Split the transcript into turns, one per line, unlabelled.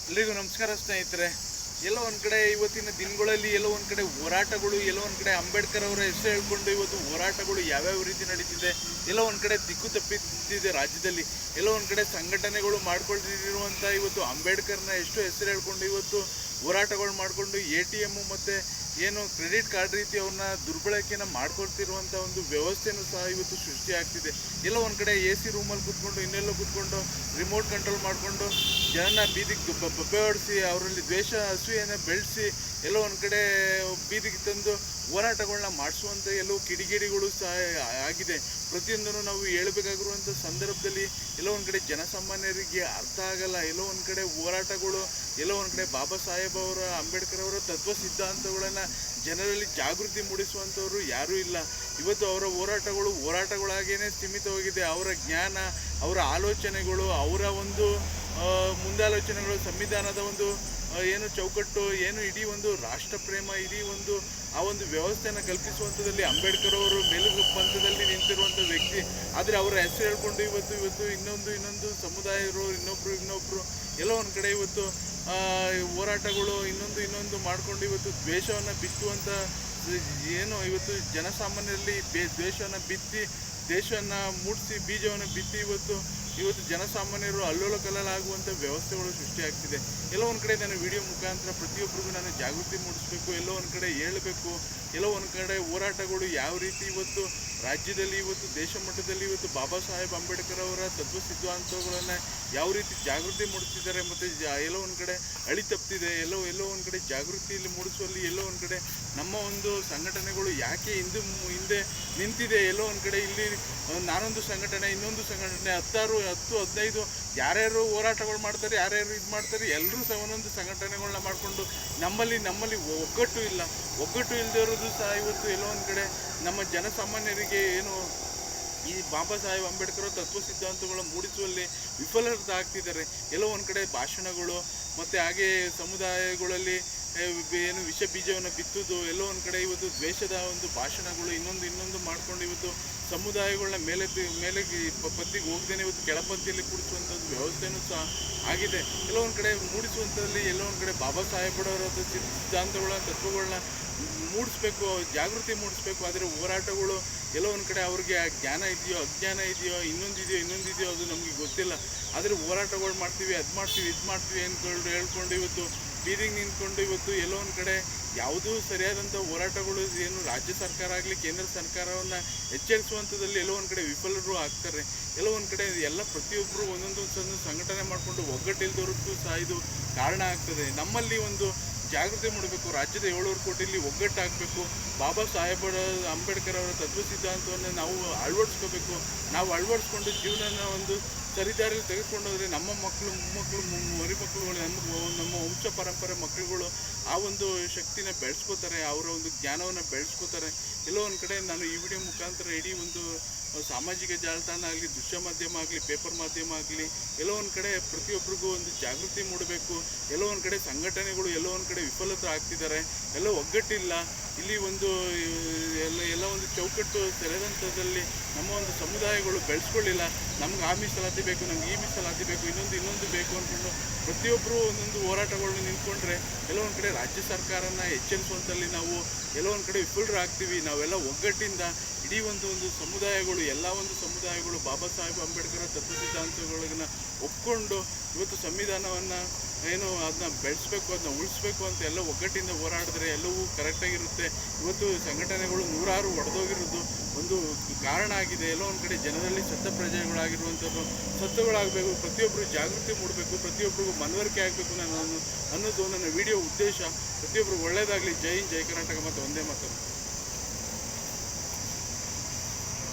ಎಲ್ರಿಗೂ ನಮಸ್ಕಾರ ಸ್ನೇಹಿತರೆ. ಎಲ್ಲೋ ಒಂದು ಕಡೆ ಇವತ್ತಿನ ದಿನಗಳಲ್ಲಿ ಎಲ್ಲೋ ಒಂದು ಕಡೆ ಹೋರಾಟಗಳು, ಎಲ್ಲೋ ಒಂದು ಕಡೆ ಅಂಬೇಡ್ಕರ್ ಅವರ ಹೆಸರು ಹೇಳ್ಕೊಂಡು ಇವತ್ತು ಹೋರಾಟಗಳು ಯಾವ್ಯಾವ ರೀತಿ ನಡೀತಿದೆ, ಎಲ್ಲೋ ಒಂದು ಕಡೆ ದಿಕ್ಕು ತಪ್ಪಿತಿದೆ ರಾಜ್ಯದಲ್ಲಿ. ಎಲ್ಲೋ ಒಂದು ಕಡೆ ಸಂಘಟನೆಗಳು ಮಾಡ್ಕೊಳ್ತಿರುವಂಥ ಇವತ್ತು ಅಂಬೇಡ್ಕರ್ನ ಎಷ್ಟು ಹೆಸರು ಹೇಳ್ಕೊಂಡು ಇವತ್ತು ಹೋರಾಟಗಳು ಮಾಡಿಕೊಂಡು ATM ಮತ್ತು ಏನು ಕ್ರೆಡಿಟ್ ಕಾರ್ಡ್ ರೀತಿ ಅವ್ರನ್ನ ದುರ್ಬಳಕೆಯನ್ನು ಮಾಡ್ಕೊಳ್ತಿರುವಂಥ ಒಂದು ವ್ಯವಸ್ಥೆನೂ ಸಹ ಇವತ್ತು ಸೃಷ್ಟಿ ಆಗ್ತಿದೆ. ಎಲ್ಲೋ ಒಂದು ಕಡೆ AC ರೂಮಲ್ಲಿ ಕೂತ್ಕೊಂಡು ಇನ್ನೆಲ್ಲೋ ಕೂತ್ಕೊಂಡು ರಿಮೋಟ್ ಕಂಟ್ರೋಲ್ ಮಾಡಿಕೊಂಡು ಜನನ ಬೀದಿಗೆ ಬಬ್ಬೆ ಹೊಡಿಸಿ ಅವರಲ್ಲಿ ದ್ವೇಷ ಅಸೂಯೆಯನ್ನು ಬೆಳೆಸಿ ಎಲ್ಲೋ ಒಂದು ಕಡೆ ಬೀದಿಗೆ ತಂದು ಹೋರಾಟಗಳನ್ನ ಮಾಡಿಸುವಂಥ ಎಲ್ಲವೂ ಕಿಡಿಗೇಡಿಗಳು ಸಹ ಆಗಿದೆ. ಪ್ರತಿಯೊಂದನ್ನು ನಾವು ಹೇಳಬೇಕಾಗಿರುವಂಥ ಸಂದರ್ಭದಲ್ಲಿ ಎಲ್ಲೋ ಒಂದು ಕಡೆ ಜನಸಾಮಾನ್ಯರಿಗೆ ಅರ್ಥ ಆಗಲ್ಲ. ಎಲ್ಲೋ ಒಂದು ಕಡೆ ಹೋರಾಟಗಳು, ಎಲ್ಲೋ ಒಂದು ಕಡೆ ಬಾಬಾ ಸಾಹೇಬ್ ಅವರ ಅಂಬೇಡ್ಕರ್ ಅವರ ತತ್ವ ಸಿದ್ಧಾಂತಗಳನ್ನು ಜನರಲ್ಲಿ ಜಾಗೃತಿ ಮೂಡಿಸುವಂಥವ್ರು ಯಾರೂ ಇಲ್ಲ. ಇವತ್ತು ಅವರ ಹೋರಾಟಗಳಾಗೇನೆ ಸೀಮಿತವಾಗಿದೆ. ಅವರ ಜ್ಞಾನ, ಅವರ ಆಲೋಚನೆಗಳು, ಅವರ ಒಂದು ಮುಂದಾಲೋಚನೆಗಳು, ಸಂವಿಧಾನದ ಒಂದು ಏನು ಚೌಕಟ್ಟು, ಏನು ಇಡೀ ಒಂದು ರಾಷ್ಟ್ರ ಪ್ರೇಮ, ಇಡೀ ಒಂದು ಆ ಒಂದು ವ್ಯವಸ್ಥೆಯನ್ನು ಕಲ್ಪಿಸುವಂಥದ್ದಲ್ಲಿ ಅಂಬೇಡ್ಕರ್ ಅವರು ಮೇಲುಗು ಪಂಥದಲ್ಲಿ ನಿಂತಿರುವಂಥ ವ್ಯಕ್ತಿ. ಆದರೆ ಅವರ ಹೆಸರು ಹೇಳ್ಕೊಂಡು ಇವತ್ತು ಇನ್ನೊಂದು ಸಮುದಾಯರು ಇನ್ನೊಬ್ಬರು ಎಲ್ಲೋ ಒಂದು ಕಡೆ ಇವತ್ತು ಹೋರಾಟಗಳು ಇನ್ನೊಂದು ಮಾಡಿಕೊಂಡು ಇವತ್ತು ದ್ವೇಷವನ್ನು ಬಿತ್ತುವಂಥ ಏನು ಇವತ್ತು ಜನಸಾಮಾನ್ಯರಲ್ಲಿ ದ್ವೇಷವನ್ನು ಬಿತ್ತಿ ದೇಶವನ್ನು ಮೂಡಿಸಿ ಬೀಜವನ್ನು ಬಿತ್ತಿ ಇವತ್ತು ಜನಸಾಮಾನ್ಯರು ಅಲ್ಲೋಲ ಕಲ್ಲಲಾಗುವಂಥ ವ್ಯವಸ್ಥೆಗಳು ಸೃಷ್ಟಿಯಾಗ್ತಿದೆ. ಎಲ್ಲೋ ಒಂದು ಕಡೆ ನಾನು ವಿಡಿಯೋ ಮುಖಾಂತರ ಪ್ರತಿಯೊಬ್ಬರಿಗೂ ನಾನು ಜಾಗೃತಿ ಮೂಡಿಸಬೇಕು, ಎಲ್ಲೋ ಒಂದು ಕಡೆ ಹೇಳಬೇಕು. ಎಲ್ಲೋ ಒಂದು ಕಡೆ ಹೋರಾಟಗಳು ಯಾವ ರೀತಿ ಇವತ್ತು ರಾಜ್ಯದಲ್ಲಿ ಇವತ್ತು ದೇಶ ಮಟ್ಟದಲ್ಲಿ ಇವತ್ತು ಬಾಬಾ ಸಾಹೇಬ್ ಅಂಬೇಡ್ಕರ್ ಅವರ ತತ್ವ ಸಿದ್ಧಾಂತಗಳನ್ನು ಯಾವ ರೀತಿ ಜಾಗೃತಿ ಮೂಡಿಸ್ತಿದ್ದಾರೆ ಮತ್ತು ಎಲ್ಲೋ ಒಂದು ಕಡೆ ಅಳಿ ತಪ್ಪಿದೆ. ಎಲ್ಲೋ ಒಂದು ಕಡೆ ಜಾಗೃತಿಯಲ್ಲಿ ಮೂಡಿಸುವಲ್ಲಿ ಎಲ್ಲೋ ಒಂದು ಕಡೆ ನಮ್ಮ ಒಂದು ಸಂಘಟನೆಗಳು ಯಾಕೆ ಹಿಂದೆ ನಿಂತಿದೆ. ಎಲ್ಲೋ ಒಂದು ಕಡೆ ಇಲ್ಲಿ ನಾನೊಂದು ಸಂಘಟನೆ, ಇನ್ನೊಂದು ಸಂಘಟನೆ, 10-15 ಯಾರ್ಯಾರು ಹೋರಾಟಗಳು ಮಾಡ್ತಾರೆ, ಯಾರ್ಯಾರು ಇದು ಮಾಡ್ತಾರೆ, ಎಲ್ಲರೂ ಸಹ ಒಂದೊಂದು ಸಂಘಟನೆಗಳನ್ನ ಮಾಡಿಕೊಂಡು ನಮ್ಮಲ್ಲಿ ಒಗ್ಗಟ್ಟು ಇಲ್ಲದೆ ಇರೋದು ಸಹ ಇವತ್ತು ಎಲ್ಲೋ ಒಂದು ಕಡೆ ನಮ್ಮ ಜನಸಾಮಾನ್ಯರಿಗೆ ಏನು ಈ ಬಾಬಾ ಸಾಹೇಬ್ ಅಂಬೇಡ್ಕರ್ ತತ್ವ ಸಿದ್ಧಾಂತಗಳ ಮೂಡಿಸುವಲ್ಲಿ ವಿಫಲರಾಗ್ತಿದ್ದಾರೆ. ಎಲ್ಲೋ ಒಂದು ಕಡೆ ಭಾಷಣಗಳು ಮತ್ತು ಹಾಗೆ ಸಮುದಾಯಗಳಲ್ಲಿ ಏನು ವಿಷ ಬೀಜವನ್ನು ಬಿತ್ತುವುದು, ಎಲ್ಲೋ ಒಂದು ಕಡೆ ಇವತ್ತು ದ್ವೇಷದ ಒಂದು ಭಾಷಣಗಳು ಇನ್ನೊಂದು ಮಾಡ್ಕೊಂಡು ಇವತ್ತು ಸಮುದಾಯಗಳನ್ನ ಮೇಲೆ ಪತ್ತಿಗೆ ಹೋಗ್ದೇನೆ ಇವತ್ತು ಕೆಳಪಂತಿಯಲ್ಲಿ ಕೂಡಿಸುವಂಥದ್ದು ವ್ಯವಸ್ಥೆನೂ ಸಹ ಆಗಿದೆ. ಎಲ್ಲೋ ಒಂದು ಕಡೆ ಮೂಡಿಸುವಂಥದ್ದಲ್ಲಿ ಎಲ್ಲೋ ಒಂದು ಕಡೆ ಬಾಬಾ ಸಾಹೇಬರವರ ಸಿದ್ಧಾಂತಗಳ ತತ್ವಗಳನ್ನ ಮೂಡಿಸ್ಬೇಕು, ಜಾಗೃತಿ ಮೂಡಿಸ್ಬೇಕು. ಆದರೆ ಹೋರಾಟಗಳು ಎಲ್ಲೋ ಒಂದು ಕಡೆ ಅವ್ರಿಗೆ ಜ್ಞಾನ ಇದೆಯೋ ಅಜ್ಞಾನ ಇದೆಯೋ ಇನ್ನೊಂದಿದೆಯೋ ಅದು ನಮಗೆ ಗೊತ್ತಿಲ್ಲ. ಆದರೆ ಹೋರಾಟಗಳು ಮಾಡ್ತೀವಿ, ಇದು ಮಾಡ್ತೀವಿ ಅಂದ್ಕೊಂಡು ಹೇಳ್ಕೊಂಡು ಇವತ್ತು ಬೀದಿಗೆ ನಿಂತ್ಕೊಂಡು ಇವತ್ತು ಎಲ್ಲೋ ಒಂದು ಕಡೆ ಯಾವುದೂ ಸರಿಯಾದಂಥ ಹೋರಾಟಗಳು ಏನು ರಾಜ್ಯ ಸರ್ಕಾರ ಆಗಲಿ ಕೇಂದ್ರ ಸರ್ಕಾರವನ್ನು ಎಚ್ಚರಿಸುವಂಥದ್ದಲ್ಲಿ ಎಲ್ಲೋ ಒಂದು ಕಡೆ ವಿಫಲರು ಆಗ್ತಾರೆ. ಎಲ್ಲೋ ಒಂದು ಕಡೆ ಎಲ್ಲ ಪ್ರತಿಯೊಬ್ಬರು ಒಂದೊಂದು ಸಂಘಟನೆ ಮಾಡಿಕೊಂಡು ಒಗ್ಗಟ್ಟಿಲ್ದವ್ರಿಗೂ ಸಹ ಇದು ಕಾರಣ ಆಗ್ತದೆ. ನಮ್ಮಲ್ಲಿ ಒಂದು ಜಾಗೃತಿ ಮಾಡಬೇಕು. ರಾಜ್ಯದ 700 ಕೋಟಿಯಲ್ಲಿ ಒಗ್ಗಟ್ಟಾಗಬೇಕು. ಬಾಬಾ ಸಾಹೇಬರ ಅಂಬೇಡ್ಕರ್ ಅವರ ತತ್ವ ಸಿದ್ಧಾಂತವನ್ನು ನಾವು ಅಳವಡಿಸ್ಕೋಬೇಕು. ನಾವು ಅಳವಡಿಸ್ಕೊಂಡು ಜೀವನನ ಒಂದು ಸರಿದಾರಿಯಲ್ಲಿ ತೆಗೆದುಕೊಂಡೋದ್ರೆ ನಮ್ಮ ಮಕ್ಕಳು, ಮೊಮ್ಮಕ್ಕಳು, ಮರಿಮಕ್ಕಳುಗಳು, ನಮ್ಮ ವಂಶ ಪರಂಪರೆ ಮಕ್ಕಳುಗಳು ಆ ಒಂದು ಶಕ್ತಿನ ಬೆಳೆಸ್ಕೋತಾರೆ, ಅವರ ಒಂದು ಜ್ಞಾನವನ್ನು ಬೆಳೆಸ್ಕೋತಾರೆ. ಎಲ್ಲೋ ಒಂದು ಕಡೆ ನಾನು ಈ ವಿಡಿಯೋ ಮುಖಾಂತರ ಇಡೀ ಒಂದು ಸಾಮಾಜಿಕ ಜಾಲತಾಣ ಆಗಲಿ, ದೃಶ್ಯ ಮಾಧ್ಯಮ ಆಗಲಿ, ಪೇಪರ್ ಮಾಧ್ಯಮ ಆಗಲಿ, ಎಲ್ಲೋ ಒಂದು ಕಡೆ ಪ್ರತಿಯೊಬ್ಬರಿಗೂ ಒಂದು ಜಾಗೃತಿ ಮೂಡಬೇಕು. ಎಲ್ಲೋ ಒಂದು ಕಡೆ ಸಂಘಟನೆಗಳು ಎಲ್ಲೋ ಒಂದು ಕಡೆ ವಿಫಲತೆ ಆಗ್ತಿದ್ದಾರೆ. ಎಲ್ಲೋ ಒಗ್ಗಟ್ಟಿಲ್ಲ. ಇಲ್ಲಿ ಎಲ್ಲ ಒಂದು ಚೌಕಟ್ಟು ತೆರೆದಂಥದ್ದಲ್ಲಿ ನಮ್ಮ ಒಂದು ಸಮುದಾಯಗಳು ಬೆಳೆಸ್ಕೊಳ್ಳಿಲ್ಲ. ನಮ್ಗೆ ಆ ಮೀಸಲಾತಿ ಬೇಕು, ನಮ್ಗೆ ಈ ಮೀಸಲಾತಿ ಬೇಕು, ಇನ್ನೊಂದು ಬೇಕು ಅಂದ್ಕೊಂಡು ಪ್ರತಿಯೊಬ್ಬರು ಒಂದೊಂದು ಹೋರಾಟಗಳನ್ನ ನಿಂತ್ಕೊಂಡ್ರೆ ಎಲ್ಲೋ ಒಂದು ಕಡೆ ರಾಜ್ಯ ಸರ್ಕಾರನ ಎಚ್ಚರಿಸುವಂಥಲ್ಲಿ ನಾವು ಎಲ್ಲೋ ಒಂದು ಕಡೆ ವಿಫಲರಾಗ್ತೀವಿ. ನಾವೆಲ್ಲ ಒಗ್ಗಟ್ಟಿಂದ ಇಡೀ ಒಂದು ಸಮುದಾಯಗಳು, ಎಲ್ಲ ಒಂದು ಸಮುದಾಯಗಳು ಬಾಬಾ ಸಾಹೇಬ್ ಅಂಬೇಡ್ಕರ್ ತತ್ವ ಸಿದ್ಧಾಂತಗಳನ್ನ ಒಪ್ಕೊಂಡು ಇವತ್ತು ಸಂವಿಧಾನವನ್ನು ಏನು ಅದನ್ನ ಬೆಳೆಸಬೇಕು, ಅದನ್ನ ಉಳಿಸ್ಬೇಕು ಅಂತ ಎಲ್ಲ ಒಗ್ಗಟ್ಟಿಂದ ಹೋರಾಡಿದ್ರೆ ಎಲ್ಲವೂ ಕರೆಕ್ಟಾಗಿರುತ್ತೆ. ಇವತ್ತು ಸಂಘಟನೆಗಳು ನೂರಾರು ಒಡೆದೋಗಿರೋದು ಒಂದು ಕಾರಣ ಆಗಿದೆ. ಎಲ್ಲೋ ಒಂದು ಕಡೆ ಜನರಲ್ಲಿ ಸತ್ತ ಪ್ರಜೆಗಳಾಗಿರುವಂಥದ್ದು ಸತ್ತುಗಳಾಗಬೇಕು. ಪ್ರತಿಯೊಬ್ಬರು ಜಾಗೃತಿ ಮೂಡಬೇಕು, ಪ್ರತಿಯೊಬ್ಬರಿಗೂ ಮನವರಿಕೆ ಆಗಬೇಕು ಅನ್ನೋದು ನನ್ನ ವಿಡಿಯೋ ಉದ್ದೇಶ. ಪ್ರತಿಯೊಬ್ಬರು ಒಳ್ಳೆಯದಾಗಲಿ. ಜೈ ಹಿಂದ್, ಜೈ ಕರ್ನಾಟಕ ಮತ್ತು ಒಂದೇ ಮಾತು.